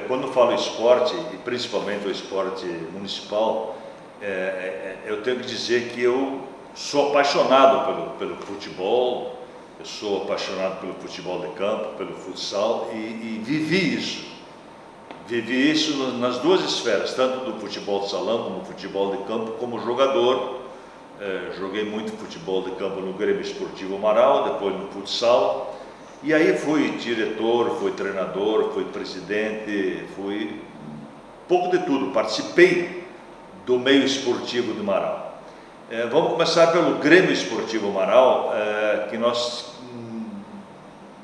Quando falo esporte, e principalmente o esporte municipal, eu tenho que dizer que eu sou apaixonado pelo futebol, eu sou apaixonado pelo futebol de campo, pelo futsal e vivi isso. Vivi isso nas duas esferas, tanto do futebol de salão como do futebol de campo, como jogador. Joguei muito futebol de campo no Grêmio Esportivo Amaral, depois no futsal. E aí fui diretor, fui treinador, fui presidente, fui pouco de tudo, participei do meio esportivo do Amaral. Vamos começar pelo Grêmio Esportivo Amaral,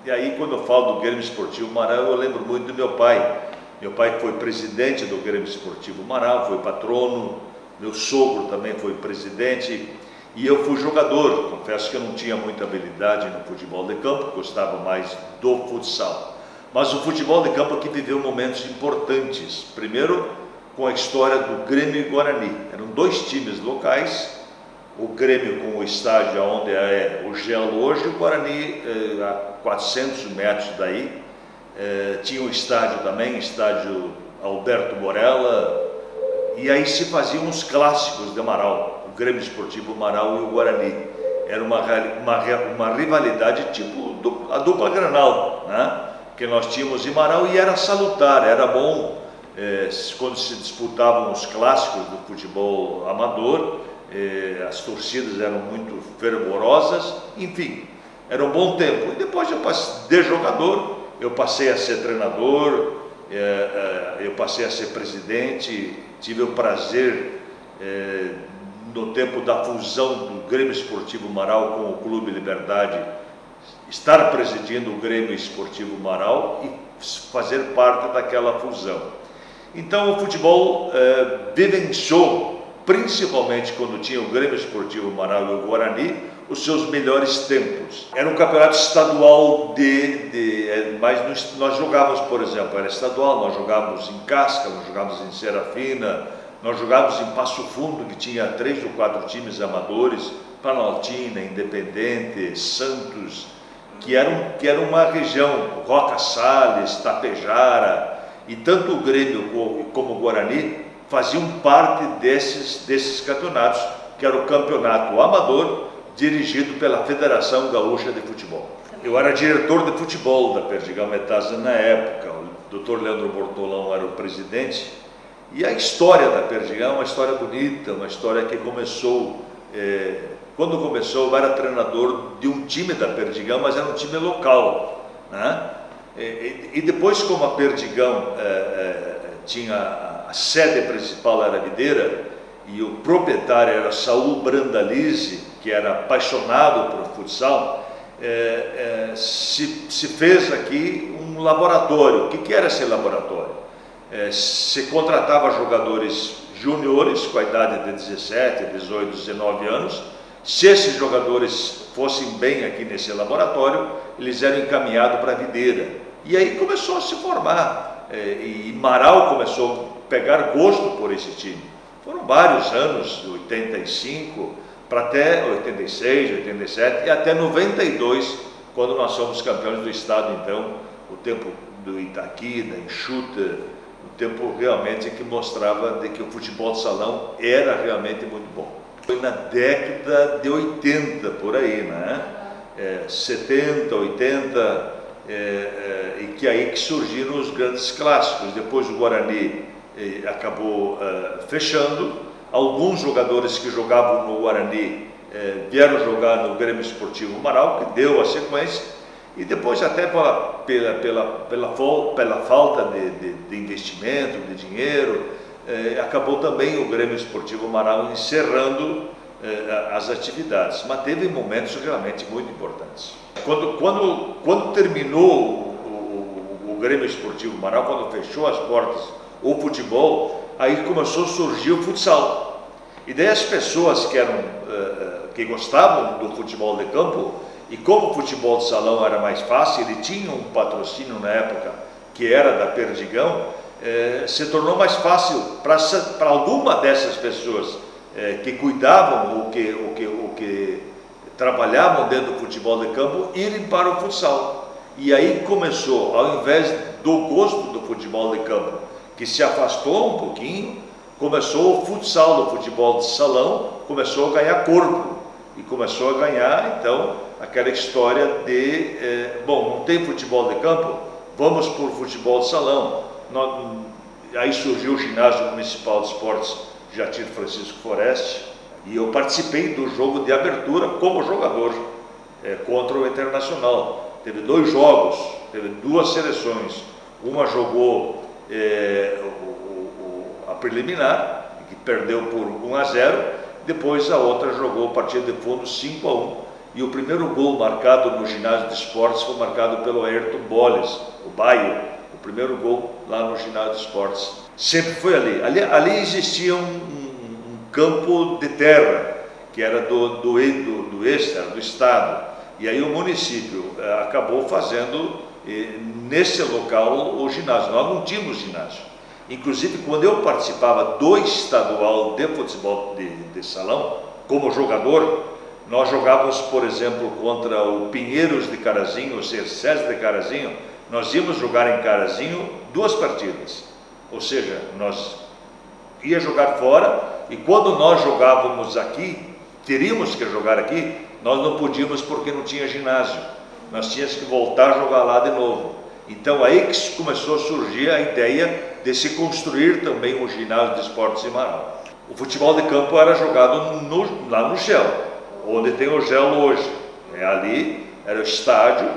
e aí quando eu falo do Grêmio Esportivo Amaral, eu lembro muito do meu pai. Meu pai foi presidente do Grêmio Esportivo Amaral, foi patrono, meu sogro também foi presidente. E eu fui jogador, confesso que eu não tinha muita habilidade no futebol de campo, gostava mais do futsal. Mas o futebol de campo aqui viveu momentos importantes. Primeiro, com a história do Grêmio e Guarani. Eram dois times locais, o Grêmio com o estádio onde é o Gelo hoje, o Guarani a 400 metros daí. Tinha um estádio também, estádio Alberto Morella, e aí se faziam os clássicos de Amaral. O Grêmio Esportivo Amaral e o Guarani. Era uma rivalidade tipo a dupla Granal, né? Que nós tínhamos em Amaral, e era salutar, era bom quando se disputavam os clássicos do futebol amador, as torcidas eram muito fervorosas, enfim, era um bom tempo. E depois de jogador, eu passei a ser treinador, eu passei a ser presidente, tive o prazer no tempo da fusão do Grêmio Esportivo Amaral com o Clube Liberdade, estar presidindo o Grêmio Esportivo Amaral e fazer parte daquela fusão. Então o futebol vivenciou, principalmente quando tinha o Grêmio Esportivo Amaral e o Guarani, os seus melhores tempos. Era um campeonato estadual mas nós jogávamos, por exemplo, era estadual, nós jogávamos em Casca, nós jogávamos em Serafina, nós jogávamos em Passo Fundo, que tinha 3 ou 4 times amadores, Planaltina, Independente, Santos, que era uma região, Roca Salles, Tapejara, e tanto o Grêmio como o Guarani faziam parte desses campeonatos, que era o campeonato amador, dirigido pela Federação Gaúcha de Futebol. Eu era diretor de futebol da Perdigão Metasa na época, o Dr. Leandro Bortolão era o presidente. E a história da Perdigão é uma história bonita, uma história que começou, quando começou eu era treinador de um time da Perdigão, mas era um time local, né? E depois, como a Perdigão tinha a sede principal era Videira, e o proprietário era Saul Brandalize, que era apaixonado por futsal, se fez aqui um laboratório. O que era esse laboratório? Se contratava jogadores júniores com a idade de 17, 18, 19 anos. Se esses jogadores fossem bem aqui nesse laboratório, eles eram encaminhados para a Videira. E aí começou a se formar, e Amaral começou a pegar gosto por esse time. Foram vários anos, de 85 para até 86, 87 e até 92, quando nós somos campeões do estado. Então, o tempo do Itaqui, da Enxuta, o tempo realmente que mostrava de que o futebol de salão era realmente muito bom. Foi na década de 80, por aí, né? 70, 80, e que aí que surgiram os grandes clássicos. Depois o Guarani acabou fechando. Alguns jogadores que jogavam no Guarani vieram jogar no Grêmio Esportivo Amaral, que deu a sequência, e depois até pela falta de investimento, de dinheiro, acabou também o Grêmio Esportivo Amaral encerrando as atividades, mas teve momentos realmente muito importantes. Quando terminou o Grêmio Esportivo Amaral, quando fechou as portas o futebol, aí começou a surgir o futsal. E daí as pessoas que gostavam do futebol de campo, e como o futebol de salão era mais fácil, ele tinha um patrocínio na época que era da Perdigão, se tornou mais fácil para alguma dessas pessoas que cuidavam ou que trabalhavam dentro do futebol de campo irem para o futsal. E aí começou, ao invés do gosto do futebol de campo, que se afastou um pouquinho, começou o futsal do futebol de salão, começou a ganhar corpo. E começou a ganhar, então, aquela história de, bom, não tem futebol de campo, vamos por futebol de salão. Aí surgiu o Ginásio Municipal de Esportes Jatir Francisco Foreste, e eu participei do jogo de abertura como jogador, contra o Internacional. Teve 2 jogos, teve 2 seleções. Uma jogou a preliminar, que perdeu por 1-0, depois a outra jogou partida de fundo 5-1. E o primeiro gol marcado no Ginásio de Esportes foi marcado pelo Ayrton Boles, o Baio, o primeiro gol lá no Ginásio de Esportes. Sempre foi ali. Ali existia um campo de terra, que era do Estado, do Estado. E aí o município acabou fazendo nesse local o ginásio. Nós não tínhamos ginásio. Inclusive, quando eu participava do estadual de futebol de salão, como jogador, nós jogávamos, por exemplo, contra o Pinheiros de Carazinho, o Cercés de Carazinho. Nós íamos jogar em Carazinho 2 partidas. Ou seja, nós ia jogar fora, e quando nós jogávamos aqui, teríamos que jogar aqui, nós não podíamos porque não tinha ginásio. Nós tínhamos que voltar a jogar lá de novo. Então aí que começou a surgir a ideia de se construir também um ginásio de esportes em Marau. O futebol de campo era jogado lá no Gel, onde tem o Gel hoje. Ali era o estádio,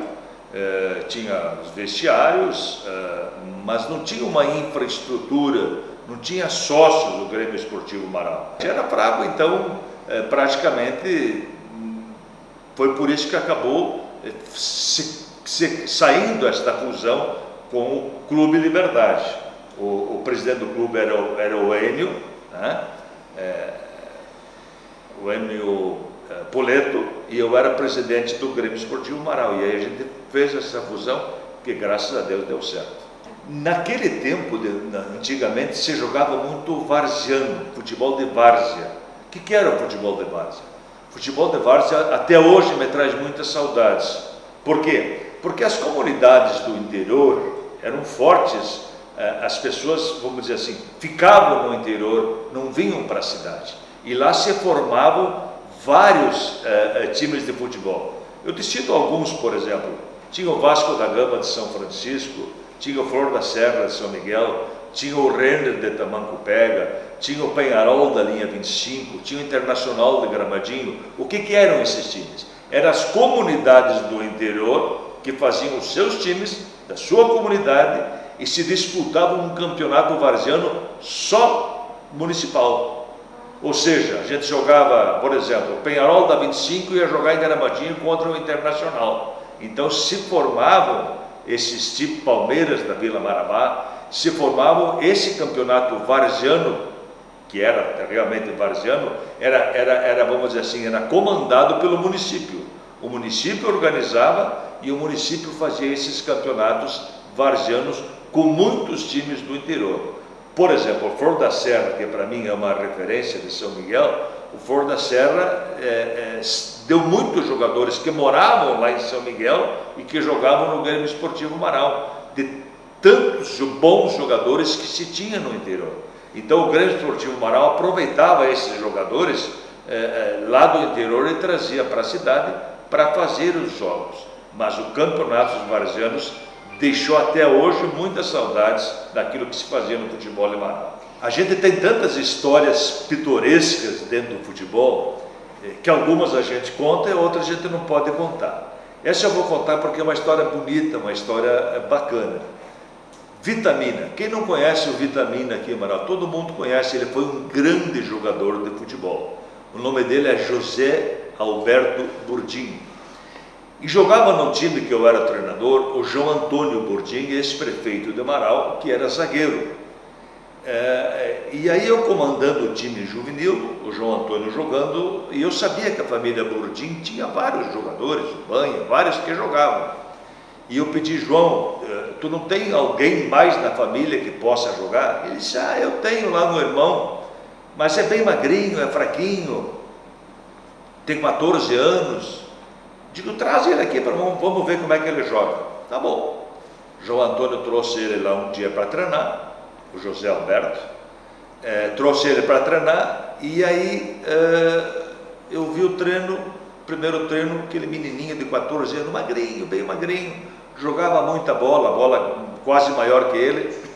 tinha os vestiários, mas não tinha uma infraestrutura, não tinha sócios do Grêmio Esportivo Marau. Era fraco, então praticamente foi por isso que acabou saindo esta fusão com o Clube Liberdade. O presidente do clube era o Enio, né? O Enio Poleto, e eu era presidente do Grêmio Esportivo Marau. E aí a gente fez essa fusão, que graças a Deus deu certo. Naquele tempo, antigamente, se jogava muito varziano, futebol de várzea. O que era o futebol de várzea? O futebol de várzea até hoje me traz muitas saudades. Por quê? Porque as comunidades do interior eram fortes, as pessoas, vamos dizer assim, ficavam no interior, não vinham para a cidade. E lá se formavam vários times de futebol. Eu te cito alguns, por exemplo. Tinha o Vasco da Gama de São Francisco, tinha o Flor da Serra de São Miguel, tinha o Renner de Tamanco-Pega, tinha o Penharol da linha 25, tinha o Internacional de Gramadinho. O que eram esses times? Eram as comunidades do interior que faziam os seus times, da sua comunidade, e se disputavam um campeonato varziano só municipal. Ou seja, a gente jogava, por exemplo, o Penharol da 25 ia jogar em Gramadinho contra o Internacional. Então se formavam esses tipos, Palmeiras da Vila Marabá, se formavam esse campeonato varziano, que era realmente varziano, era, vamos dizer assim, era comandado pelo município. O município organizava e o município fazia esses campeonatos varzianos com muitos times do interior. Por exemplo, o Flor da Serra, que para mim é uma referência de São Miguel, o Flor da Serra deu muitos jogadores que moravam lá em São Miguel e que jogavam no Grêmio Esportivo Marau, de tantos bons jogadores que se tinha no interior. Então o Grêmio Esportivo Marau aproveitava esses jogadores lá do interior e trazia para a cidade para fazer os jogos. Mas o campeonato dos varzianos deixou até hoje muitas saudades daquilo que se fazia no futebol em Marau. A gente tem tantas histórias pitorescas dentro do futebol, que algumas a gente conta e outras a gente não pode contar. Essa eu vou contar porque é uma história bonita, uma história bacana. Vitamina. Quem não conhece o Vitamina aqui em Marau? Todo mundo conhece, ele foi um grande jogador de futebol. O nome dele é José Alberto Burdim. E jogava no time que eu era treinador, o João Antônio Burdim, ex-prefeito de Marau, que era zagueiro. E aí eu comandando o time juvenil, o João Antônio jogando, e eu sabia que a família Burdim tinha vários jogadores, o Banha, vários que jogavam. E eu pedi, João, tu não tem alguém mais na família que possa jogar? Ele disse, eu tenho lá no irmão, mas é bem magrinho, é fraquinho, tem 14 anos. Digo, traz ele aqui, vamos ver como é que ele joga. Tá bom. João Antônio trouxe ele lá um dia para treinar, o José Alberto, trouxe ele para treinar, e aí eu vi o primeiro treino, aquele menininho de 14 anos, magrinho, bem magrinho, jogava muita bola, a bola quase maior que ele.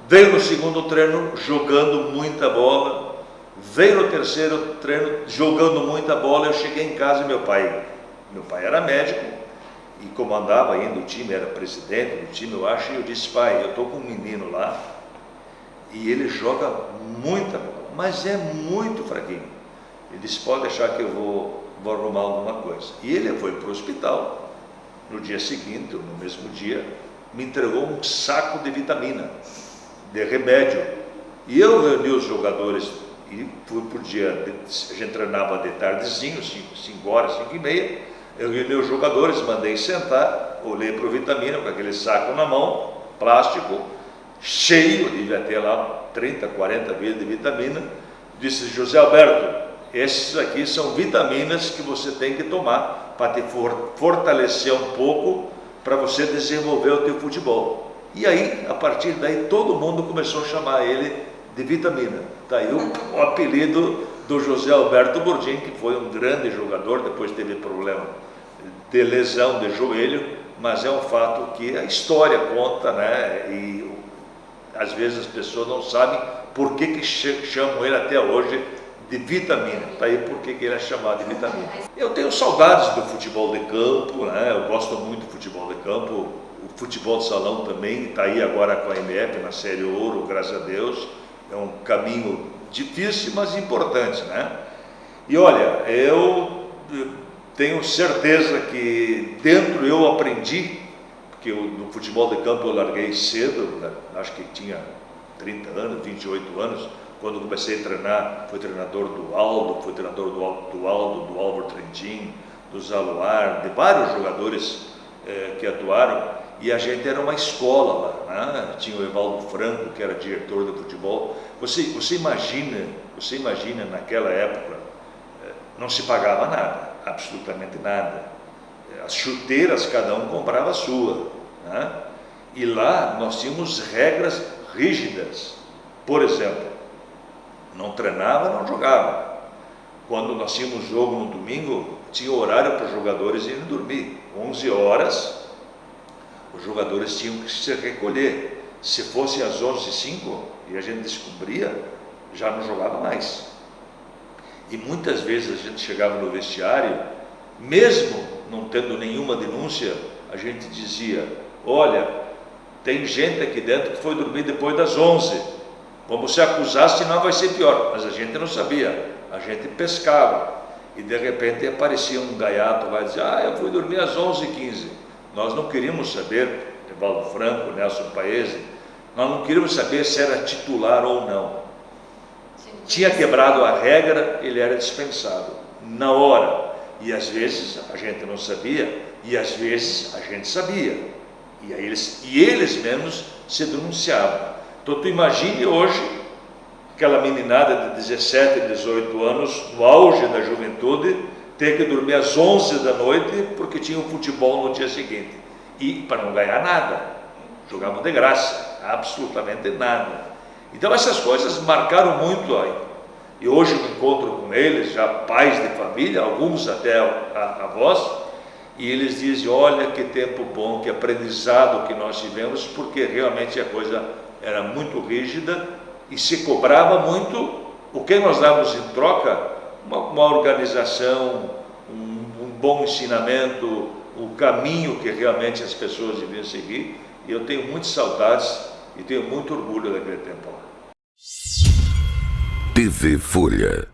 Veio no segundo treino jogando muita bola, veio no terceiro treino jogando muita bola. Eu cheguei em casa e meu pai era médico e comandava ainda o time, era presidente do time, eu acho, e eu disse: pai, eu estou com um menino lá e ele joga muita bola, mas é muito fraquinho. Ele disse: pode deixar que eu vou arrumar alguma coisa. E ele foi para o hospital. No dia seguinte, ou no mesmo dia, me entregou um saco de vitamina, de remédio. E eu reuni os jogadores e fui por dia, a gente treinava de tardezinho, 5 horas, 5 e meia. Eu reuni os jogadores, mandei sentar, olhei para o vitamina com aquele saco na mão, plástico, cheio, devia ter lá 30, 40 vezes de vitamina. Disse: José Alberto, esses aqui são vitaminas que você tem que tomar para te fortalecer um pouco, para você desenvolver o teu futebol. E aí, a partir daí, todo mundo começou a chamar ele de vitamina. Daí o apelido do José Alberto Bordim, que foi um grande jogador, depois teve problema de lesão de joelho, mas é um fato que a história conta, né? E às vezes as pessoas não sabem por que chamam ele até hoje de vitamina. Tá aí por que ele é chamado de vitamina. Eu tenho saudades do futebol de campo, né? Eu gosto muito do futebol de campo. O futebol de salão também está aí agora com a MF na Série Ouro, graças a Deus. É um caminho difícil, mas importante, né? E olha, eu tenho certeza que dentro eu aprendi, porque no futebol de campo eu larguei cedo, né? Acho que tinha 30 anos, 28 anos, quando comecei a treinar. Fui treinador do Aldo, fui treinador do Aldo, do Álvaro Trentin, do Zaluar, de vários jogadores que atuaram. E a gente era uma escola lá, né? Tinha o Evaldo Franco, que era diretor de futebol. Você imagina naquela época, não se pagava nada, absolutamente nada. As chuteiras, cada um comprava a sua, né? E lá nós tínhamos regras rígidas. Por exemplo, não treinava, não jogava. Quando nós tínhamos jogo no domingo, tinha horário para os jogadores irem dormir. 11 horas, os jogadores tinham que se recolher. Se fosse às 11h05 e a gente descobria, já não jogava mais. E muitas vezes a gente chegava no vestiário, mesmo não tendo nenhuma denúncia, a gente dizia: olha, tem gente aqui dentro que foi dormir depois das 11, vamos se acusar, senão vai ser pior. Mas a gente não sabia, a gente pescava. E de repente aparecia um gaiato, vai dizer: eu fui dormir às 11h15. Nós não queríamos saber, Evaldo Franco, Nelson Paese, nós não queríamos saber se era titular ou não. Tinha quebrado a regra, ele era dispensado na hora. E às vezes a gente não sabia, e às vezes a gente sabia. E aí eles mesmos se denunciavam. Então tu imagine hoje aquela meninada de 17, 18 anos, no auge da juventude, ter que dormir às 11 da noite porque tinha um futebol no dia seguinte. E para não ganhar nada, jogavam de graça, absolutamente nada. Então essas coisas marcaram muito aí. E hoje eu me encontro com eles, já pais de família, alguns até avós, e eles dizem: olha que tempo bom, que aprendizado que nós tivemos, porque realmente a coisa era muito rígida e se cobrava muito. O que nós dávamos em troca? Uma organização, um bom ensinamento, o caminho que realmente as pessoas deviam seguir. E eu tenho muitas saudades e tenho muito orgulho daquele tempo lá. TV Folha.